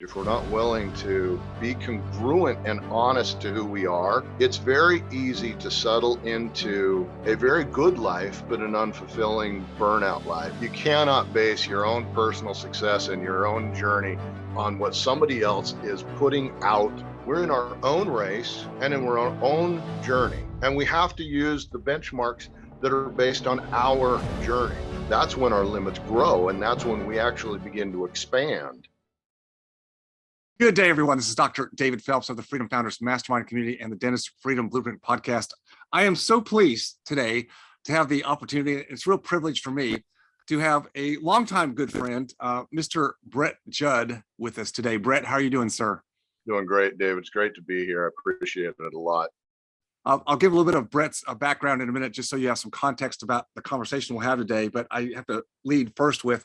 If we're not willing to be congruent and honest to who we are, it's very easy to settle into a very good life, but an unfulfilling burnout life. You cannot base your own personal success and your own journey on what somebody else is putting out. We're in our own race and in our own journey, and we have to use the benchmarks that are based on our journey. That's when our limits grow, and that's when we actually begin to expand. Good day, everyone. This is Dr. David Phelps of the Freedom Founders Mastermind Community and the Dentist Freedom Blueprint Podcast. I am so pleased today to have the opportunity. It's a real privilege for me to have a longtime good friend, Mr. Brett Judd, with us today. Brett, how are you doing, sir? Doing great, David. It's great to be here. I appreciate it a lot. I'll give a little bit of Brett's background in a minute, just so you have some context about the conversation we'll have today. But I have to lead first with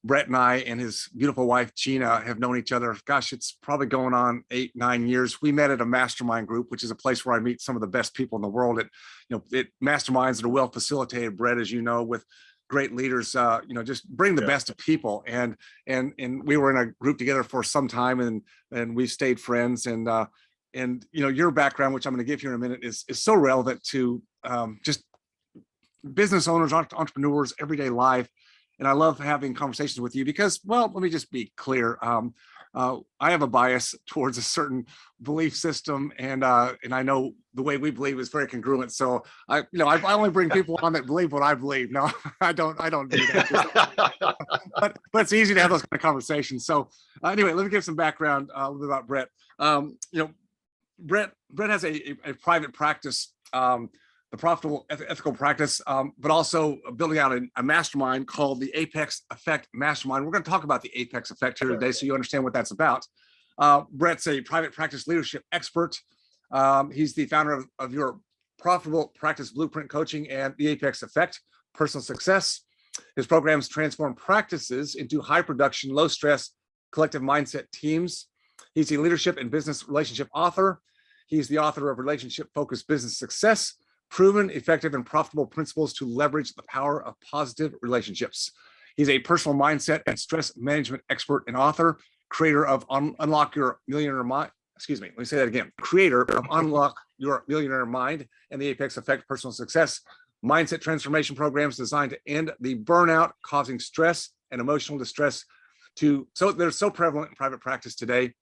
Brett and I and his beautiful wife, Gina, have known each other. Gosh, it's probably going on 8-9 years. We met at a mastermind group, which is a place where I meet some of the best people in the world. It masterminds that are well facilitated, Brett, as you know, with great leaders, just bring the best of people. And we were in a group together for some time, and we stayed friends. And your background, which I'm going to give here in a minute, is so relevant to just business owners, entrepreneurs, everyday life. And I love having conversations with you because, well, let me just be clear. I have a bias towards a certain belief system, and I know the way we believe is very congruent. So I only bring people on that believe what I believe. No, I don't do that. but it's easy to have those kind of conversations. So anyway, let me give some background a little bit about Brett. Brett has a private practice, the profitable ethical practice, but also building out a mastermind called the Apex Effect Mastermind. We're going to talk about the Apex Effect here today, so you understand what that's about. Brett's a private practice leadership expert. He's the founder of your Profitable Practice Blueprint Coaching and the Apex Effect Personal Success. His programs transform practices into high production, low stress, collective mindset teams. He's a leadership and business relationship author. He's the author of Relationship Focused Business Success: Proven, Effective, and Profitable Principles to Leverage the Power of Positive Relationships. He's a personal mindset and stress management expert and author, creator of Unlock Your Millionaire Mind. Excuse me, let me say that again. Creator of Unlock Your Millionaire Mind and the Apex Effect Personal Success mindset transformation programs designed to end the burnout causing stress and emotional distress they're so prevalent in private practice today.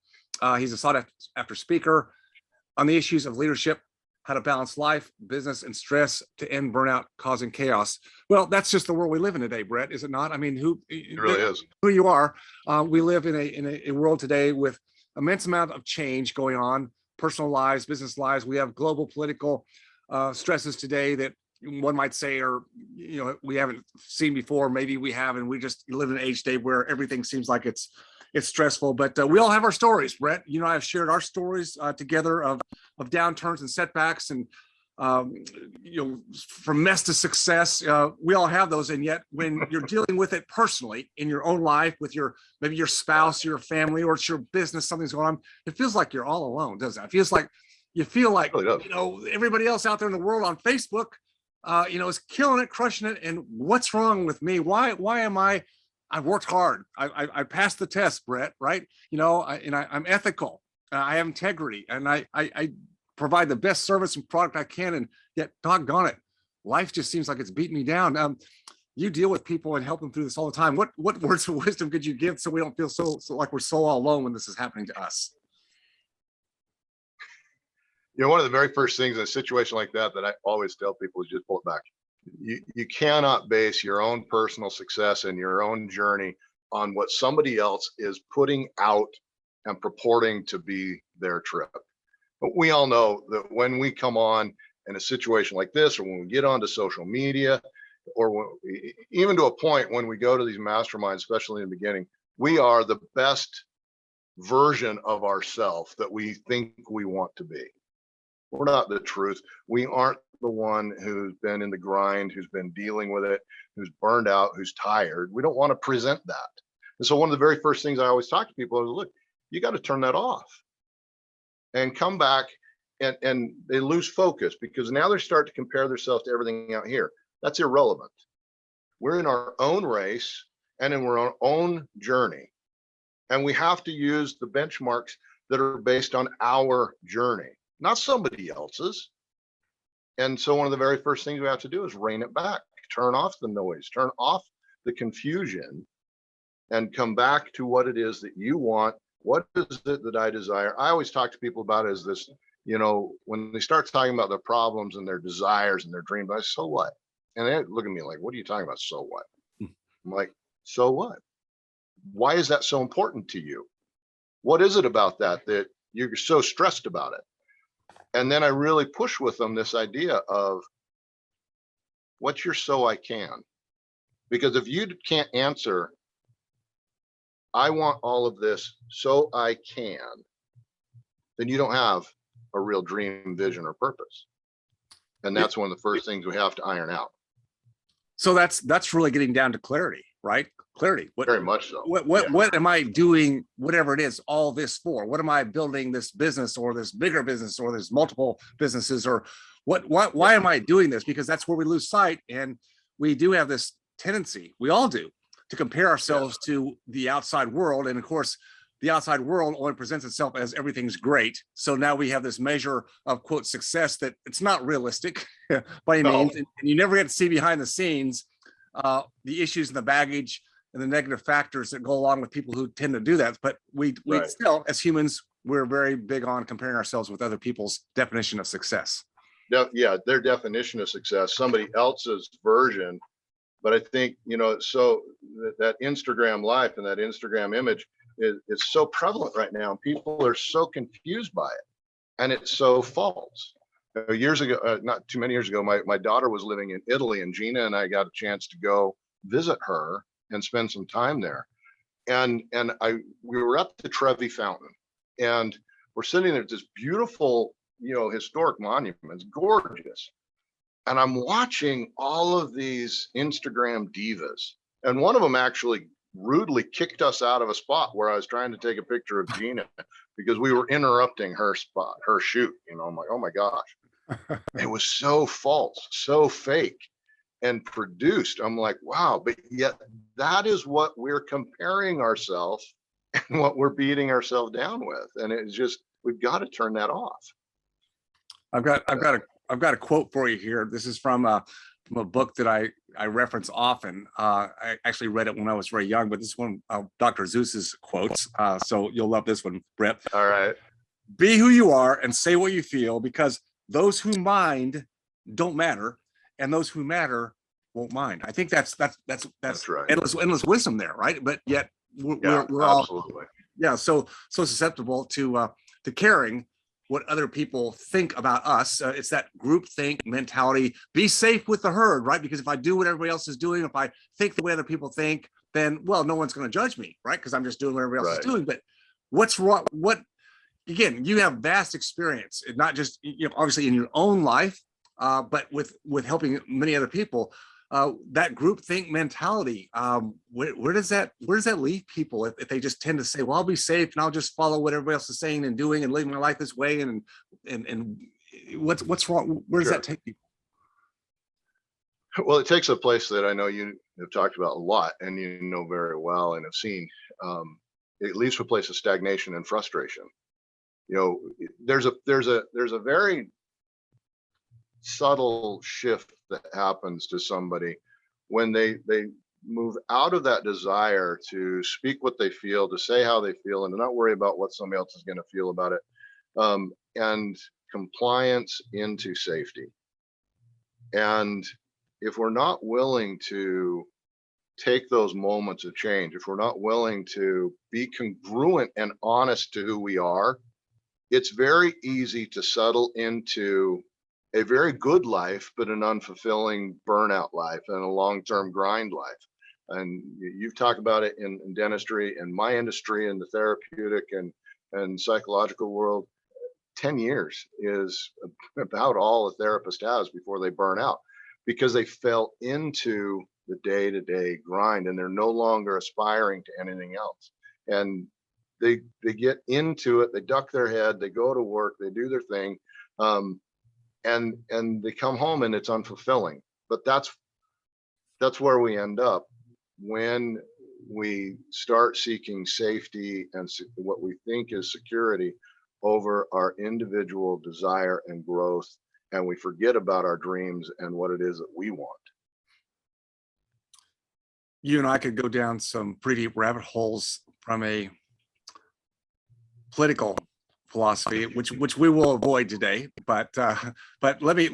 He's a sought after speaker on the issues of leadership, how to balance life, business, and stress to end burnout causing chaos. Well, that's just the world we live in today, Brett, is it not? I mean, it really is. Who you are. We live in a world today with immense amount of change going on, personal lives, business lives. We have global political stresses today that one might say we haven't seen before. Maybe we have, and we just live in an age today where everything seems like it's stressful, but we all have our stories, Brett. You know, I've shared our stories together of downturns and setbacks, and from mess to success. We all have those, and yet when you're dealing with it personally in your own life, with maybe your spouse, your family, or it's your business, something's going on, it feels like you're all alone, doesn't it? It feels like you feel like everybody else out there in the world on Facebook, is killing it, crushing it, and what's wrong with me? Why am I've worked hard. I passed the test, Brett, right? I'm ethical. I have integrity, and I provide the best service and product I can, and yet, doggone it, life just seems like it's beating me down. You deal with people and help them through this all the time. What words of wisdom could you give so we don't feel so like we're so all alone when this is happening to us? One of the very first things in a situation like that I always tell people is just pull it back. You cannot base your own personal success and your own journey on what somebody else is putting out and purporting to be their trip. But we all know that when we come on in a situation like this, or when we get onto social media, or even to a point when we go to these masterminds, especially in the beginning, we are the best version of ourselves that we think we want to be. We're not the truth. We aren't the one who's been in the grind, who's been dealing with it, who's burned out, who's tired. We don't want to present that. And so one of the very first things I always talk to people is, look, you got to turn that off and come back, and they lose focus because now they start to compare themselves to everything out here. That's irrelevant. We're in our own race and in our own journey. And we have to use the benchmarks that are based on our journey, not somebody else's. And so one of the very first things we have to do is rein it back, turn off the noise, turn off the confusion, and come back to what it is that you want. What is it that I desire? I always talk to people about it as this, when they start talking about their problems and their desires and their dreams, I say, so what? And they look at me like, what are you talking about? So what? I'm like, so what? Why is that so important to you? What is it about that you're so stressed about it? And then I really push with them this idea of what's your so I can? Because if you can't answer, I want all of this so I can, then you don't have a real dream, vision, or purpose. And that's one of the first things we have to iron out. So that's really getting down to clarity, right? Clarity. Very much so. What am I doing, whatever it is, all this for? What am I building this business or this bigger business or there's multiple businesses, or why am I doing this? Because that's where we lose sight. And we do have this tendency, we all do, to compare ourselves to the outside world. And of course, the outside world only presents itself as everything's great. So now we have this measure of, quote, success that it's not realistic by any means. And you never get to see behind the scenes the issues and the baggage and the negative factors that go along with people who tend to do that. But we still, as humans, we're very big on comparing ourselves with other people's definition of success. Yeah, their definition of success, somebody else's version. But I think, so that Instagram life and that Instagram image is so prevalent right now. And people are so confused by it. And it's so false. Years ago, not too many years ago, my daughter was living in Italy, and Gina and I got a chance to go visit her and spend some time there. And we were at the Trevi Fountain, and we're sitting there at this beautiful, historic monument. It's gorgeous. And I'm watching all of these Instagram divas. And one of them actually rudely kicked us out of a spot where I was trying to take a picture of Gina because we were interrupting her spot, her shoot. I'm like, oh my gosh. It was so false, so fake and produced. I'm like, wow. But yet that is what we're comparing ourselves and what we're beating ourselves down with. And it's just, we've got to turn that off. I've got a quote for you here. This is from a book that I reference often. I actually read it when I was very young, but this is one of Dr. Seuss's quotes. So you'll love this one, Brett. All right. Be who you are and say what you feel, because those who mind don't matter, and those who matter won't mind. I think that's right. endless wisdom there, right? But yet we're all so susceptible to caring what other people think about us. It's that group think mentality. Be safe with the herd, right? Because if I do what everybody else is doing, if I think the way other people think, then, well, no one's going to judge me, right? Because I'm just doing what everybody else is doing. But what's wrong? Again, you have vast experience, not just, obviously in your own life, but with helping many other people. That group think mentality, where does that leave people if they just tend to say, well, I'll be safe and I'll just follow what everybody else is saying and doing and living my life this way, and what's wrong? Where does that take people? Well, it takes a place that I know you have talked about a lot and you know very well and have seen. It leads to a place of stagnation and frustration. There's a very subtle shift that happens to somebody when they move out of that desire to speak what they feel, to say how they feel, and to not worry about what somebody else is going to feel about it, and compliance into safety. And if we're not willing to take those moments of change, if we're not willing to be congruent and honest to who we are, it's very easy to settle into a very good life, but an unfulfilling burnout life and a long-term grind life. And you've talked about it in dentistry, in my industry, in the therapeutic and psychological world. 10 years is about all a therapist has before they burn out, because they fell into the day-to-day grind and they're no longer aspiring to anything else. And they get into it, they duck their head, they go to work, they do their thing, and they come home and it's unfulfilling. But that's where we end up when we start seeking safety and what we think is security over our individual desire and growth, and we forget about our dreams and what it is that we want. You and I could go down some pretty deep rabbit holes from a political philosophy, which we will avoid today. But let me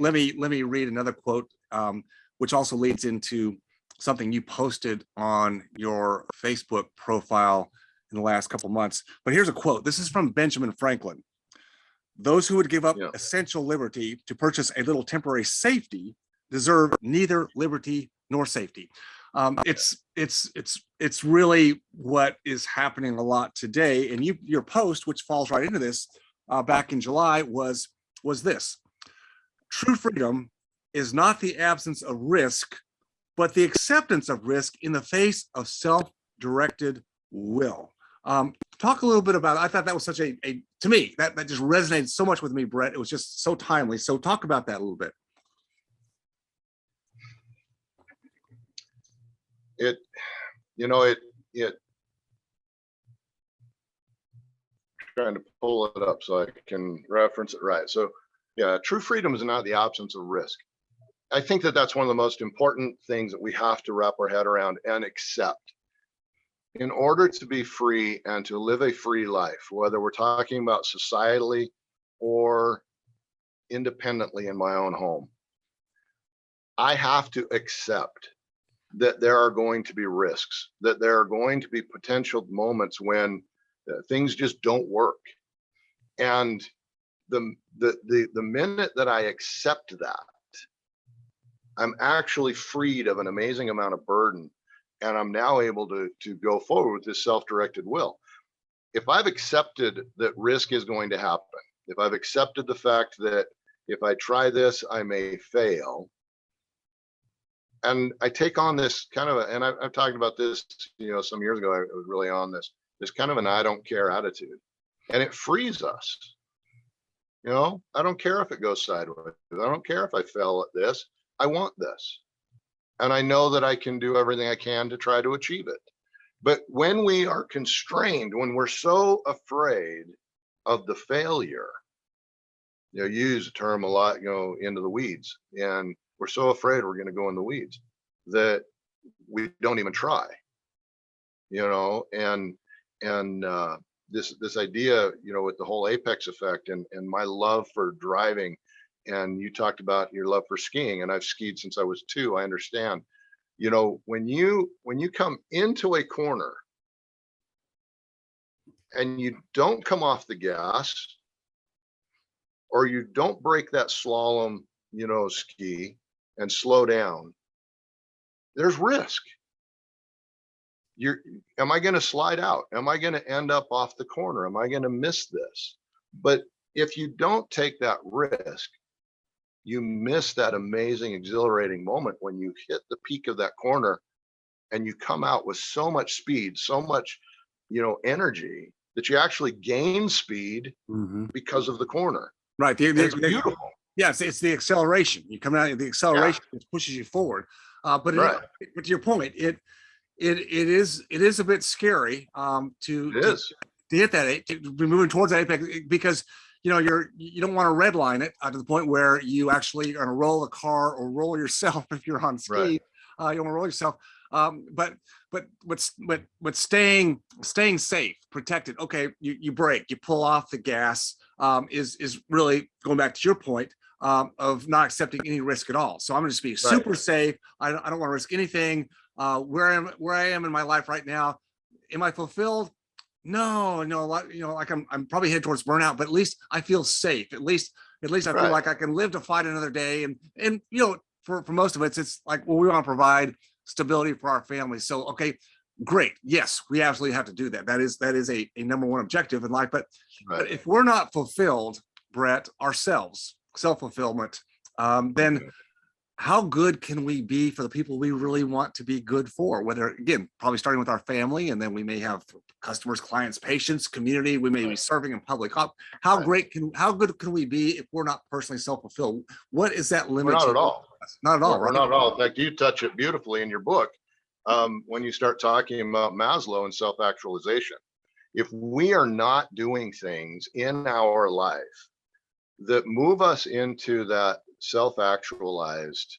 read another quote, which also leads into something you posted on your Facebook profile in the last couple of months. But here's a quote. This is from Benjamin Franklin. Those who would give up essential liberty to purchase a little temporary safety deserve neither liberty nor safety. It's really what is happening a lot today. And your post, which falls right into this, back in July, was this: true freedom is not the absence of risk, but the acceptance of risk in the face of self-directed will. Talk a little bit about it. I thought that was such to me, that just resonated so much with me, Brett. It was just so timely. So talk about that a little bit. Trying to pull it up so I can reference it right. So yeah, true freedom is not the absence of risk. I think that that's one of the most important things that we have to wrap our head around and accept. In order to be free and to live a free life, whether we're talking about societally or independently in my own home, I have to accept that there are going to be risks, that there are going to be potential moments when things just don't work. And the minute that I accept that, I'm actually freed of an amazing amount of burden, and I'm now able to go forward with this self-directed will. If I've accepted that risk is going to happen, if I've accepted the fact that if I try this, I may fail, and I take on this kind of, and I've talked about this, some years ago, I was really on this kind of an I don't care attitude, and it frees us. I don't care if it goes sideways. I don't care if I fail at this. I want this. And I know that I can do everything I can to try to achieve it. But when we are constrained, when we're so afraid of the failure, you use the term a lot, into the weeds, and we're so afraid we're going to go in the weeds that we don't even try, and this idea, with the whole apex effect and my love for driving. And you talked about your love for skiing, and I've skied since I was 2. I understand, when you come into a corner and you don't come off the gas, or you don't break that slalom, ski and slow down, there's risk. Am I going to slide out? Am I going to end up off the corner? Am I going to miss this? But if you don't take that risk, you miss that amazing, exhilarating moment when you hit the peak of that corner and you come out with so much speed, so much, energy, that you actually gain speed because of the corner. Right. It's beautiful. Yes, it's the acceleration. You come out, the acceleration pushes you forward. But to your point, it is a bit scary to hit that, to be moving towards that apex, because you don't want to redline it to the point where you actually are going to roll a car or roll yourself if you're on ski. You don't want to roll yourself. But staying safe, protected. Okay, you brake, you pull off the gas, is really going back to your point of not accepting any risk at all. So I'm going to just be super safe. I don't want to risk anything. Where I am in my life right now, am I fulfilled? No, like I'm probably headed towards burnout, but at least I feel safe. At least I feel like I can live to fight another day. And for most of us, it's like, well, we want to provide stability for our families. So, okay, great. Yes, we absolutely have to do that. That is a number one objective in life. But if we're not fulfilled, Brett, ourselves, self-fulfillment, then how good can we be for the people we really want to be good for? Whether, again, probably starting with our family, and then we may have customers, clients, patients, community. We may be serving in public. How good can we be if we're not personally self-fulfilled? What is that limit? Not at all. Not at all. Not at all. In fact, you touch it beautifully in your book. when you start talking about Maslow and self-actualization. If we are not doing things in our life that move us into that self-actualized,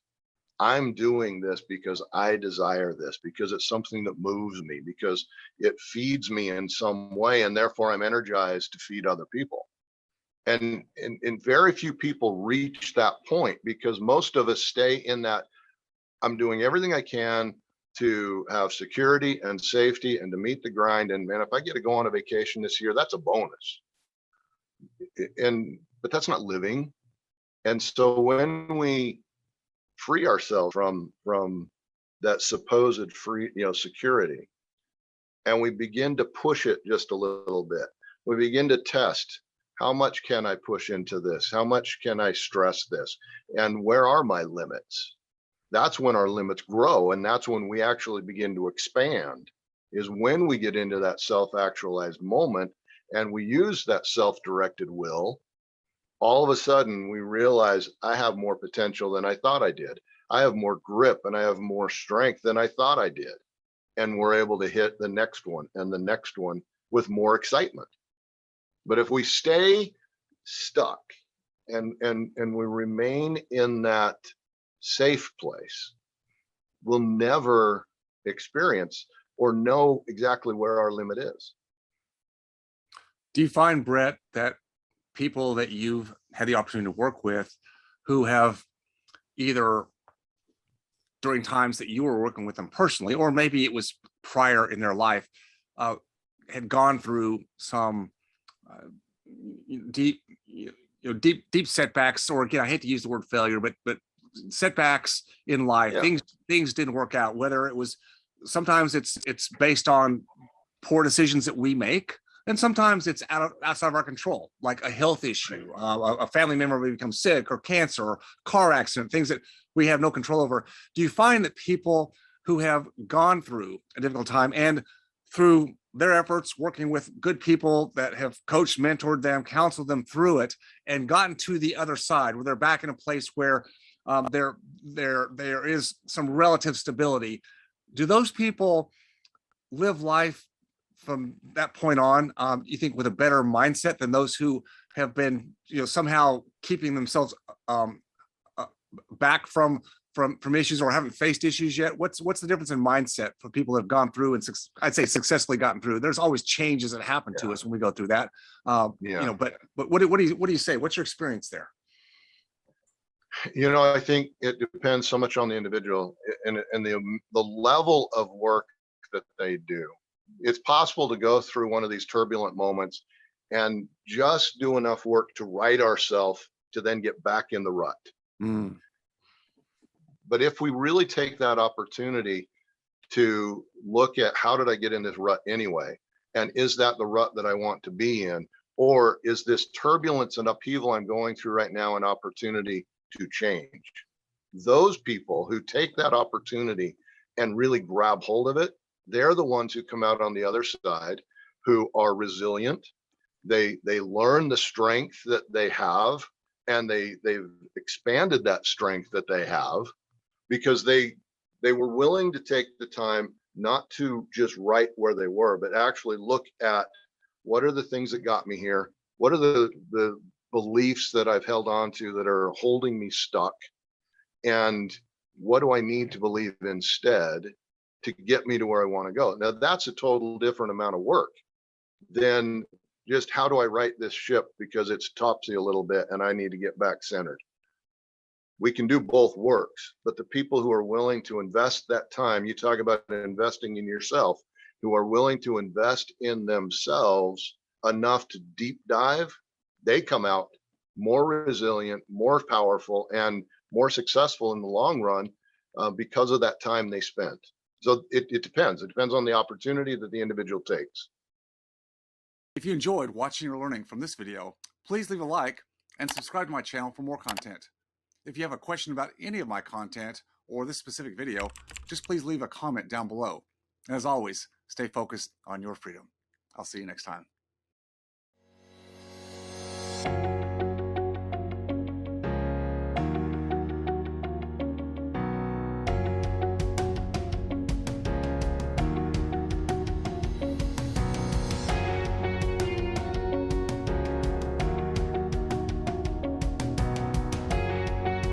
I'm doing this because I desire this, because it's something that moves me, because it feeds me in some way, and therefore I'm energized to feed other people. And very few people reach that point, because most of us stay in that, I'm doing everything I can to have security and safety and to meet the grind. And man, if I get to go on a vacation this year, that's a bonus. But that's not living. And so when we free ourselves from that supposed free, security, and we begin to push it just a little bit, we begin to test, how much can I push into this? How much can I stress this? And where are my limits? That's when our limits grow. And that's when we actually begin to expand, is when we get into that self-actualized moment and we use that self-directed will. All of a sudden we realize, I have more potential than I thought I did. I have more grip and I have more strength than I thought I did. And we're able to hit the next one and the next one with more excitement. But if we stay stuck and we remain in that safe place, we'll never experience or know exactly where our limit is. Do you find, Brett, that people that you've had the opportunity to work with who have either during times that you were working with them personally, or maybe it was prior in their life, had gone through some deep setbacks, or again, I hate to use the word failure, but setbacks in life, Yeah. things didn't work out, whether it was, sometimes it's based on poor decisions that we make, and sometimes it's outside of our control, like a health issue, a family member may become sick, or cancer, or car accident, things that we have no control over. Do you find that people who have gone through a difficult time, and through their efforts working with good people that have coached, mentored them, counseled them through it, and gotten to the other side where they're back in a place where there is some relative stability, do those people live life from that point on, you think, with a better mindset than those who have been, somehow keeping themselves back from issues, or haven't faced issues yet? What's the difference in mindset for people that have gone through and I'd say successfully gotten through? There's always changes that happen to us when we go through that. But what do you say? What's your experience there? I think it depends so much on the individual and the level of work that they do. It's possible to go through one of these turbulent moments and just do enough work to right ourselves to then get back in the rut. Mm. But if we really take that opportunity to look at, how did I get in this rut anyway? And is that the rut that I want to be in? Or is this turbulence and upheaval I'm going through right now an opportunity to change? Those people who take that opportunity and really grab hold of it, they're the ones who come out on the other side, who are resilient. They learn the strength that they have, and they've expanded that strength that they have, because they were willing to take the time not to just right where they were, but actually look at, what are the things that got me here? What are the beliefs that I've held on to that are holding me stuck? And what do I need to believe instead to get me to where I want to go? Now, that's a total different amount of work than just, how do I right this ship because it's topsy a little bit and I need to get back centered. We can do both works, but the people who are willing to invest that time, you talk about investing in yourself, who are willing to invest in themselves enough to deep dive, they come out more resilient, more powerful, and more successful in the long run because of that time they spent. So it depends. It depends on the opportunity that the individual takes. If you enjoyed watching or learning from this video, please leave a like and subscribe to my channel for more content. If you have a question about any of my content or this specific video, just please leave a comment down below. And as always, stay focused on your freedom. I'll see you next time.